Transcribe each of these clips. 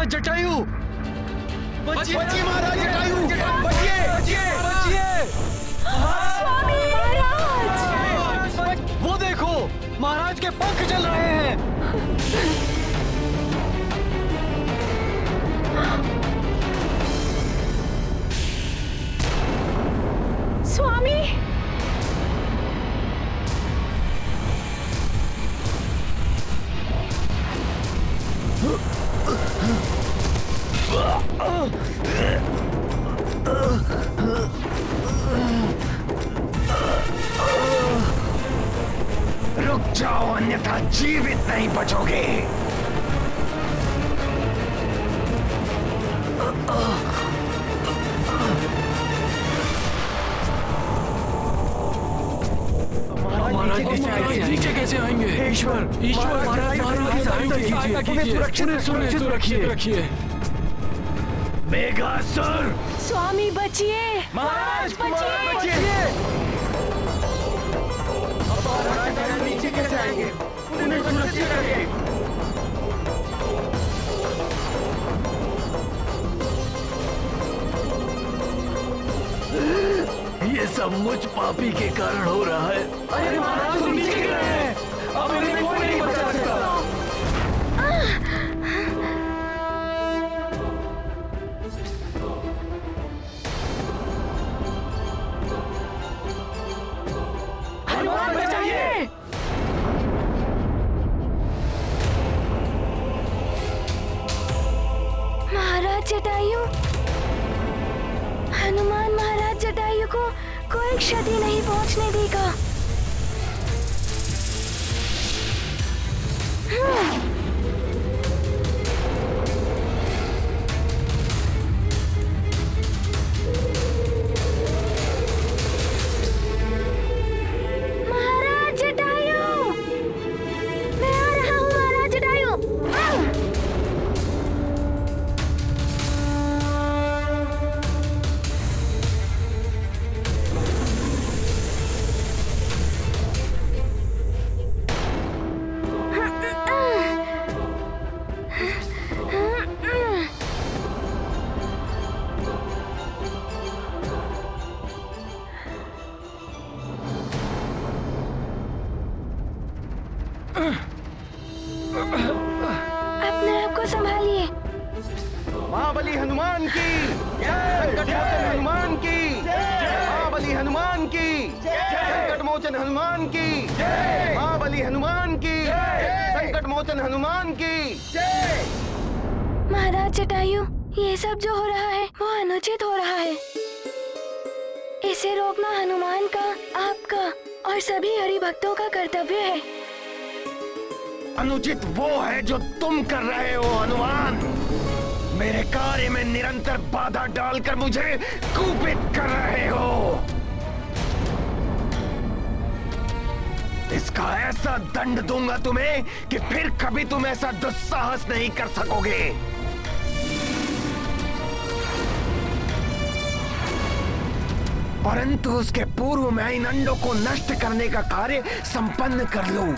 महाराज जटायु, बचिए महाराज जटायु, बचिए बचिए बचिए। स्वामी महाराज, वो देखो महाराज के पंख चल रहे हैं। स्वामी, रुक जाओ अन्यथा जीवित नहीं बचोगे। महाराज नीचे कैसे आएंगे? ईश्वर ईश्वर सुरक्षित रखिए। मेघासुर, स्वामी बचिए, महाराज बचिए। महाराज नीचे कैसे आएंगे? उन्हें सुरक्षित रखिए। ये सब मुझ पापी के कारण हो रहा है। अरे महाराज तुम नीचे गिर रहे हैं, अब इन्हें कोई नहीं बचा सकता। हनुमान बचाइए। महाराज जटायु, हनुमान महाराज जटायु को कोई क्षति नहीं पहुंचने देगा। महाराज जटायु, मैं आ रहा हूँ महाराज जटायु। अपने आप को संभालिए। महाबली हनुमान की संकट मोचन हनुमान की, महाबली हनुमान की संकट मोचन हनुमान की, महाबली हनुमान की संकट मोचन हनुमान की। महाराज जटायु, ये सब जो हो रहा है वो अनुचित हो रहा है। इसे रोकना हनुमान का, आपका और सभी हरि भक्तों का कर्तव्य है। अनुचित वो है जो तुम कर रहे हो हनुमान। मेरे कार्य में निरंतर बाधा डालकर मुझे कुपित कर रहे हो। इसका ऐसा दंड दूंगा तुम्हें कि फिर कभी तुम ऐसा दुस्साहस नहीं कर सकोगे। परंतु उसके पूर्व मैं इन अंडों को नष्ट करने का कार्य संपन्न कर लूं।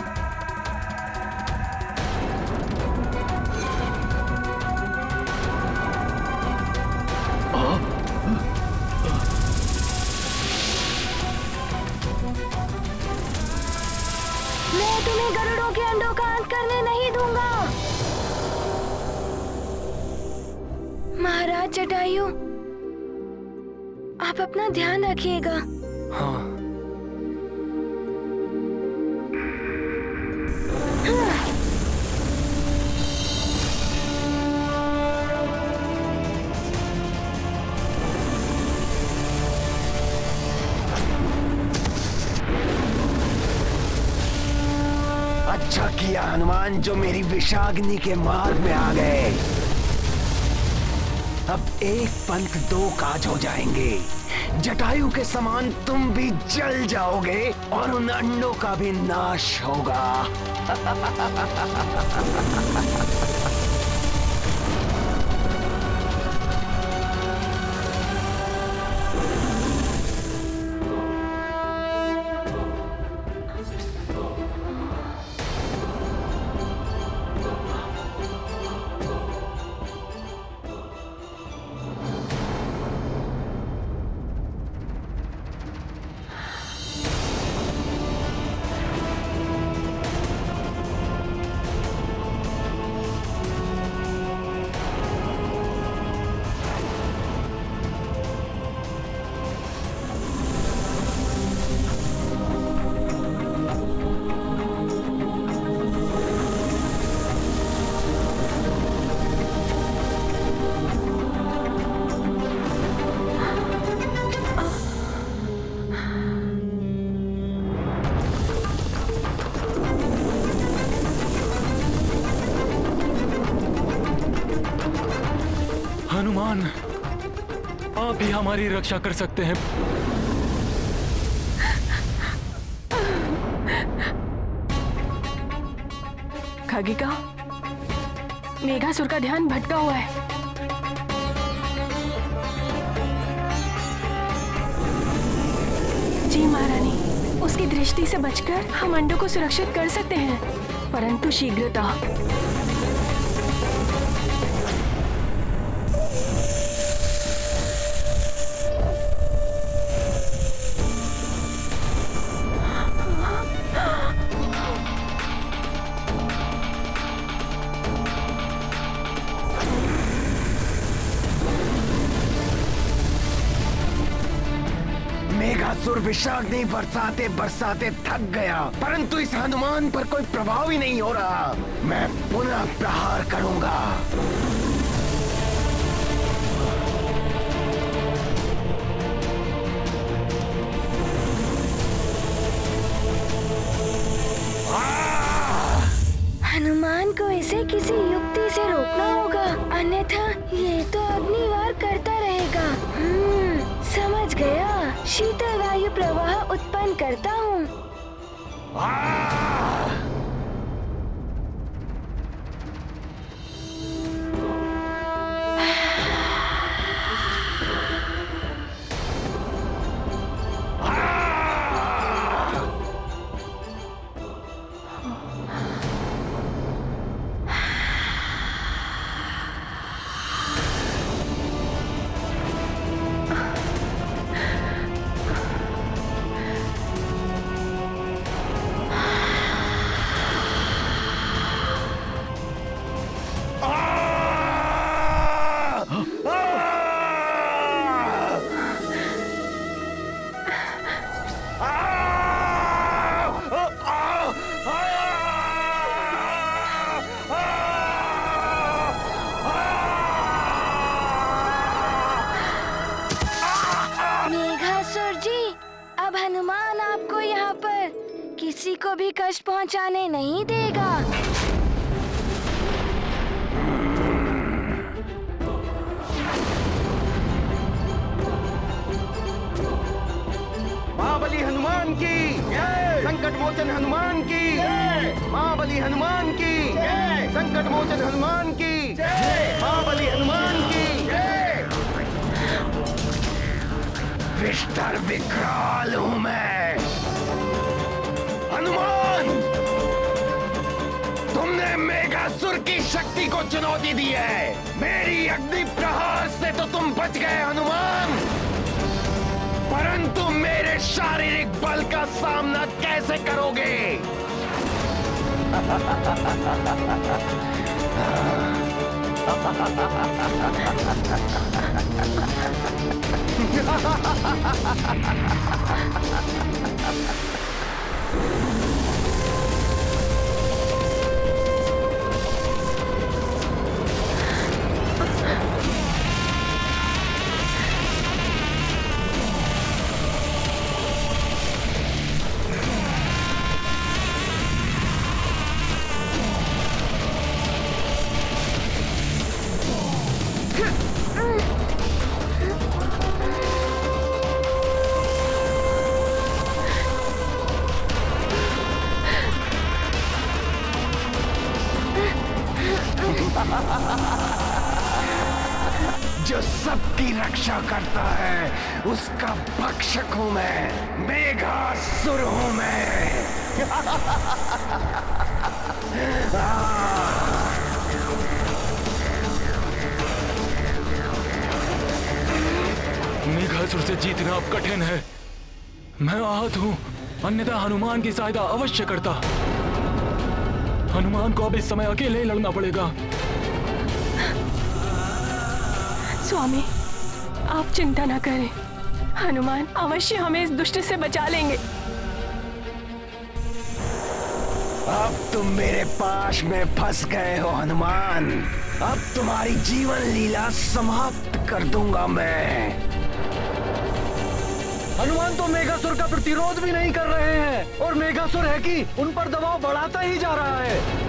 मैं तुम्हें गरुड़ों के अंडों का अंत करने नहीं दूंगा। महाराज जटायु, आप अपना ध्यान रखिएगा। हाँ। अच्छा किया हनुमान जो मेरी विषाग्नि के मार्ग में आ गए। अब एक पंथ दो काज हो जाएंगे। जटायु के समान तुम भी जल जाओगे और उन अंडों का भी नाश होगा। हनुमान, आप ही हमारी रक्षा कर सकते हैं। खगिका, मेघासुर का ध्यान भटका हुआ है। जी महारानी, उसकी दृष्टि से बचकर हम अंडों को सुरक्षित कर सकते हैं, परंतु शीघ्रता। मेघासुर विषाग्नि बरसाते बरसाते थक गया, परंतु इस हनुमान पर कोई प्रभाव ही नहीं हो रहा। मैं पुनः प्रहार करूंगा। हनुमान को इसे किसी युक्ति से रोकना होगा, अन्यथा ये तो अग्निवार करता रहेगा। समझ गया, शीतल वायु प्रवाह उत्पन्न करता हूँ। अब हनुमान आपको यहाँ पर किसी को भी कष्ट पहुँचाने नहीं देगा। महाबली हनुमान की जय, संकट मोचन हनुमान की जय, महाबली हनुमान की जय, संकट मोचन हनुमान की जय, महाबली हनुमान की जय। विस्तर विकराल हूँ मैं। हनुमान, तुमने मेघासुर की शक्ति को चुनौती दी है। मेरी अग्नि प्रहार से तो तुम बच गए हनुमान, परंतु मेरे शारीरिक बल का सामना कैसे करोगे? जो सबकी रक्षा करता है उसका भक्षक हूं मैं, मेघासुर हूं मैं। मेघासुर से जीतना अब कठिन है। मैं आहत हूँ, अन्यथा हनुमान की सहायता अवश्य करता। हनुमान को अब इस समय अकेले ही लड़ना पड़ेगा। स्वामी, आप चिंता न करें, हनुमान अवश्य हमें इस दुष्ट से बचा लेंगे। अब तुम मेरे पास में फंस गए हो हनुमान, अब तुम्हारी जीवन लीला समाप्त कर दूंगा मैं। हनुमान तो मेघासुर का प्रतिरोध भी नहीं कर रहे हैं और मेघासुर है कि उन पर दबाव बढ़ाता ही जा रहा है।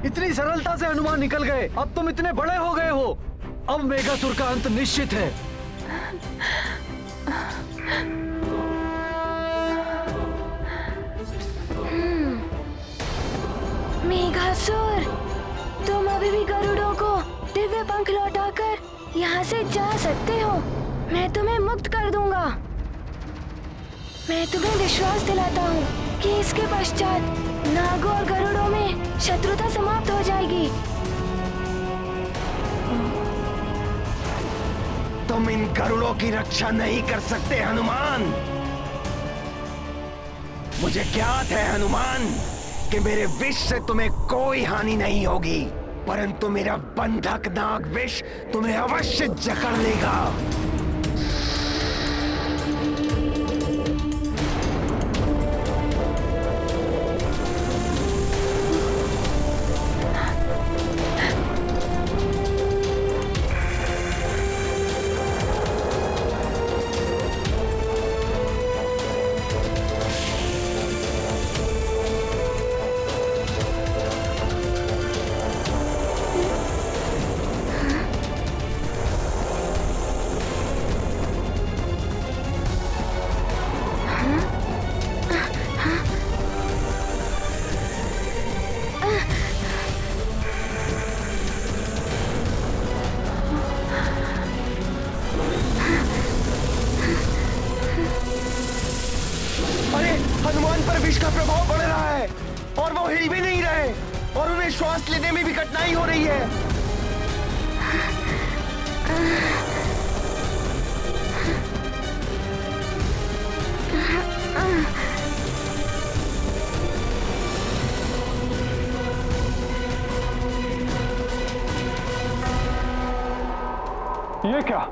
इतनी सरलता से हनुमान निकल गए। अब तुम इतने बड़े हो गए हो। अब मेघासुर का अंत निश्चित है। मेघासुर, तुम अभी भी गरुड़ों को दिव्य पंख लौटाकर यहाँ से जा सकते हो। मैं तुम्हें मुक्त कर दूंगा। मैं तुम्हें विश्वास दिलाता हूँ कि इसके पश्चात नागों और गरुड़ों में शत्रुता समाप्त हो जाएगी। तुम इन गरुड़ों की रक्षा नहीं कर सकते हनुमान। मुझे ज्ञात है हनुमान कि मेरे विष से तुम्हें कोई हानि नहीं होगी, परंतु मेरा बंधक नाग विष तुम्हें अवश्य जकड़ लेगा। हनुमान पर विष का प्रभाव बढ़ रहा है और वो हिल भी नहीं रहे और उन्हें श्वास लेने में भी कठिनाई हो रही है। ये क्या?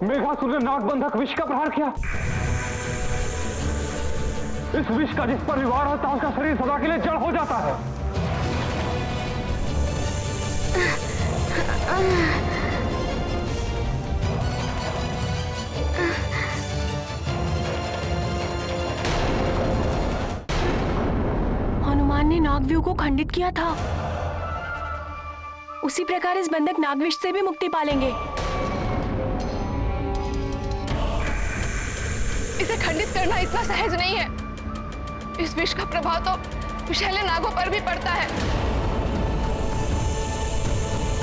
मेघासुर ने नागबंधक विष का प्रहार किया। इस विष का जिस पर भी वार होता है उसका शरीर सदा के लिए जड़ हो जाता है। हनुमान ने नागव्यूह को खंडित किया था। उसी प्रकार इस बंधक नागविष से भी मुक्ति पालेंगे। इसे खंडित करना इतना सहज नहीं है। इस विष का प्रभाव तो विषैले नागों पर भी पड़ता है।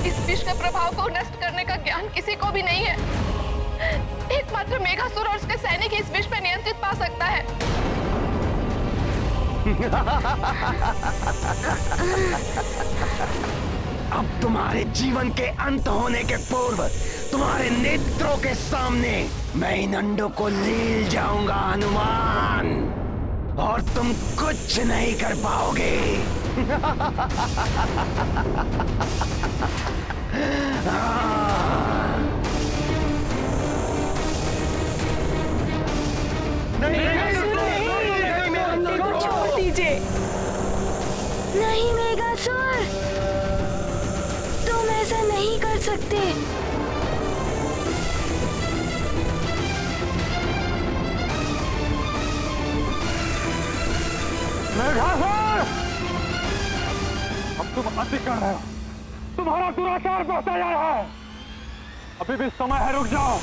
इस विष के प्रभाव को नष्ट करने का ज्ञान किसी को भी नहीं है। एकमात्र मेघासुर और उसके सैनिक इस विष पर नियंत्रित पा सकता है। अब तुम्हारे जीवन के अंत होने के पूर्व तुम्हारे नेत्रों के सामने मैं इन अंडों को ले जाऊंगा हनुमान, और तुम कुछ नहीं कर पाओगे। छोड़ दीजिए। नहीं मेघासुर, तुम ऐसा नहीं कर सकते। मेघासुर! अब तुम अति कर रहे हो। तुम्हारा दुराचार बढ़ता जा रहा है। अभी भी समय है, रुक जाओ।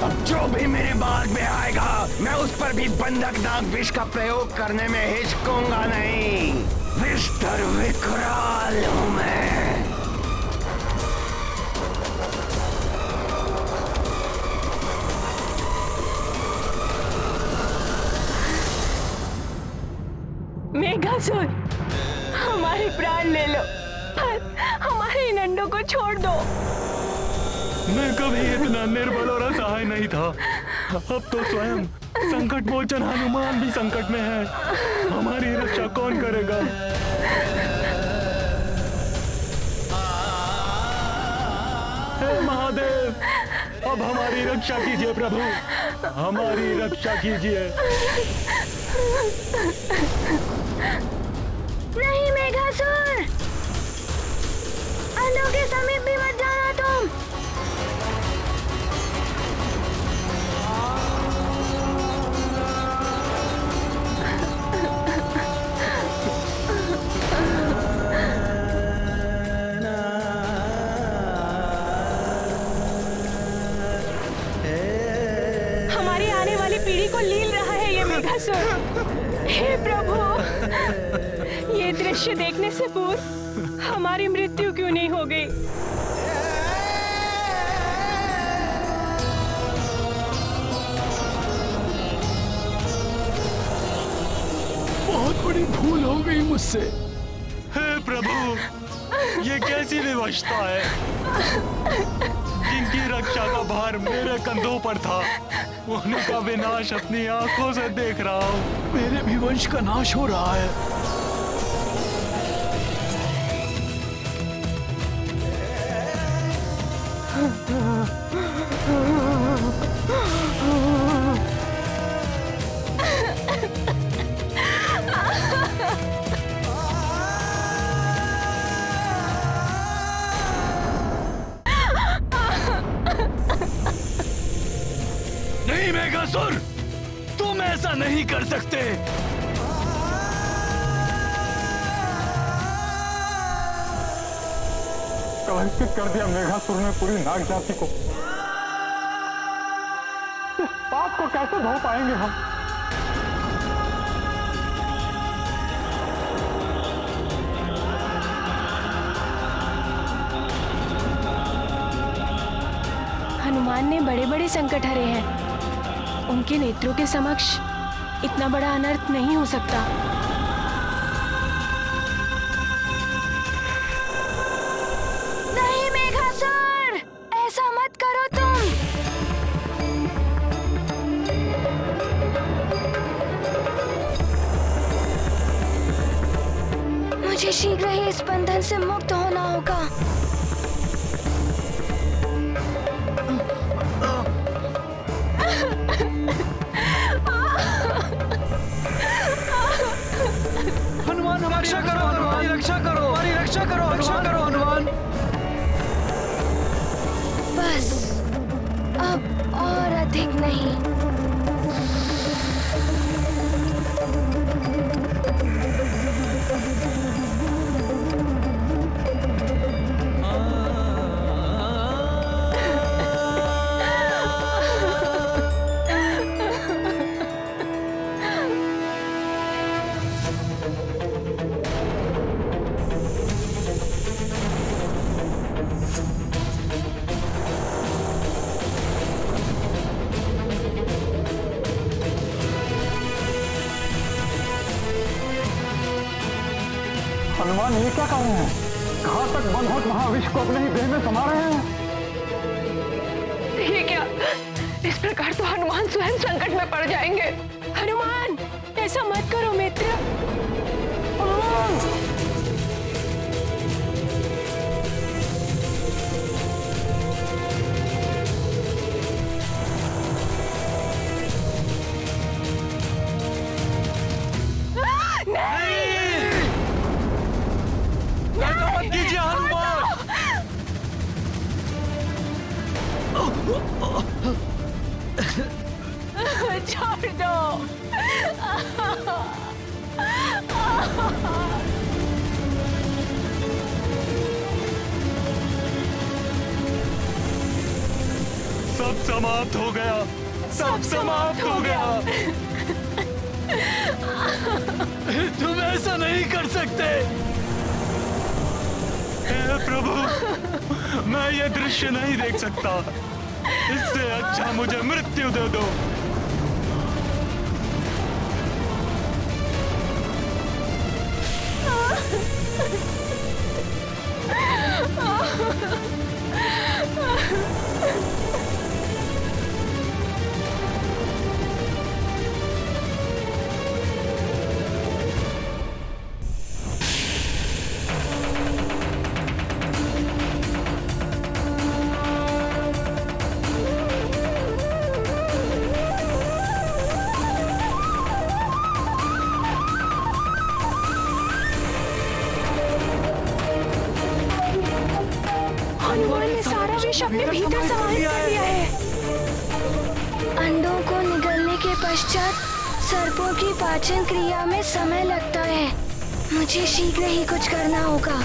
अब जो भी मेरे मार्ग में आएगा मैं उस पर भी बंधक नाग विष का प्रयोग करने में हिचकूंगा नहीं। विस्तर विकराल हूं मैं। मेघासुर, हमारे प्राण ले लो, पर हमारे इन अंडों को छोड़ दो। मैं कभी इतना निर्बल और असहाय नहीं था। अब तो स्वयं संकट मोचन हनुमान भी संकट में है। हमारी रक्षा कौन करेगा? हे महादेव, अब हमारी रक्षा कीजिए प्रभु, हमारी रक्षा कीजिए। नहीं मेघासुर, मेघासुर, हे प्रभु, ये दृश्य देखने से पूर्व हमारी मृत्यु क्यों नहीं हो गई? बहुत बड़ी भूल हो गई मुझसे। हे प्रभु, ये कैसी विवशता है? जिनकी रक्षा का भार मेरे कंधों पर था, उनका विनाश अपनी आंखों से देख रहा हूँ। मेरे भी वंश का नाश हो रहा है। नहीं मेघासुर, तुम ऐसा नहीं कर सकते। कलंकित कर दिया मेघासुर ने पूरी नाग जाति को। इस पाप को कैसे धो पाएंगे हम? हनुमान ने बड़े बड़े संकट हरे हैं, उनके नेत्रों के समक्ष इतना बड़ा अनर्थ नहीं हो सकता। नहीं मेघासुर, ऐसा मत करो तुम। मुझे शीघ्र ही इस बंधन से मुक्त होना होगा। हनुमान हमारी रक्षा करो, हनुमान रक्षा करो, हमारी रक्षा करो, रक्षा करो हनुमान। बस अब और अधिक नहीं। हनुमान ये क्या कर रहे हैं? घातक बनहोट महाविष को अपने ही देह में समा रहे हैं। ये क्या? इस प्रकार तो हनुमान स्वयं संकट में पड़ जाएंगे। हनुमान, ऐसा मत करो मित्र। छोड़ दो। सब समाप्त हो गया, सब समाप्त हो गया। तुम ऐसा नहीं कर सकते। हे प्रभु, मैं ये दृश्य नहीं देख सकता। इससे अच्छा मुझे मृत्यु दे दो। अपने भीतर समाहित कर लिया है। अंडों को निगलने के पश्चात सर्पों की पाचन क्रिया में समय लगता है। मुझे शीघ्र ही कुछ करना होगा।